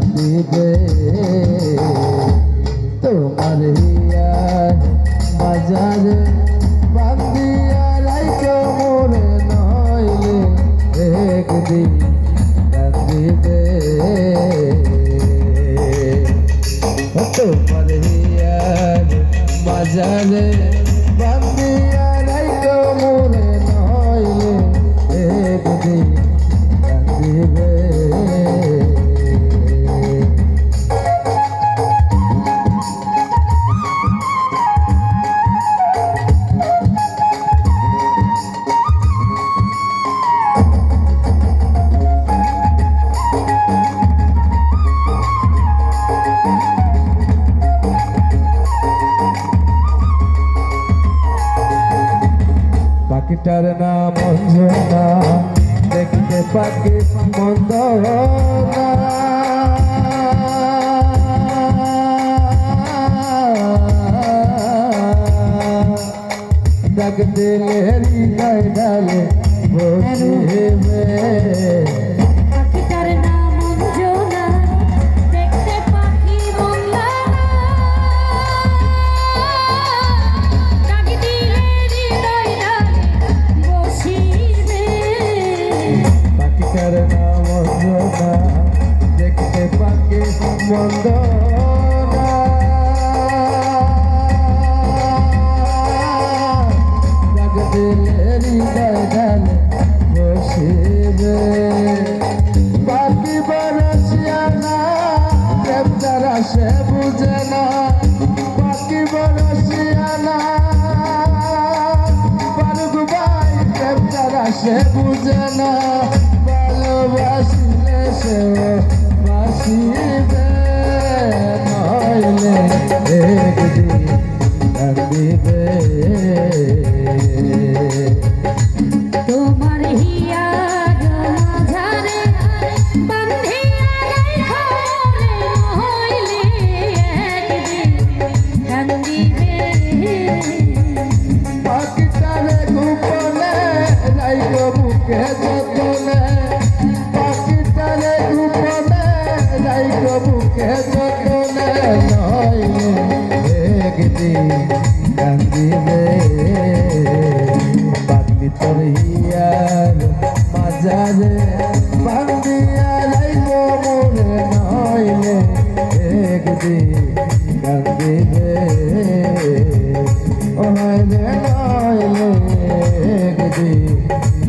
দিবে তোমার হিয়ার বাজারে বান্দিয়া রাইখো মোরে নইলে একদিন কাঁদিবে তোমার হিয়ার বাজারে বান্দিয়া রাইখো মোরে নইলে একদিন কাঁদিবে পাখিটার নাম অঞ্জনা দেখতে পাখি মন্দ ডাক দিলে হৃদয় ডালে বসিবে দেখতে পাকে মন্দ ডাক দিলে হৃদয় ডালে বসিবে পাখি বরসিয়ানা দেবতারা সে বুঝে না পাখি বরসিয়ানা পারুক ভাই দেবতারা সে বুঝে না ভালোবাসিলে সে বাসিবে নইলে একদিন কাঁদিবে তোমার হিয়ার মাঝারে বান্ধিয়া রাইখো মোরে নইলে একদিন কাঁদিবে পাখিটারে গোপনে রাইখো বুকে যতনে পাখিটারে গোপনে রাইখো বুকে যতনে নইলে একদিন কাঁদিবে পাগলি তোর হিয়ার মাঝারে বান্ধিয়া রাইখো মোরে নইলে একদিন কাঁদিবে ও নইলে একদিন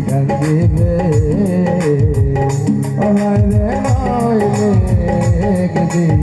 কাঁদিবে ও নইলে একদিন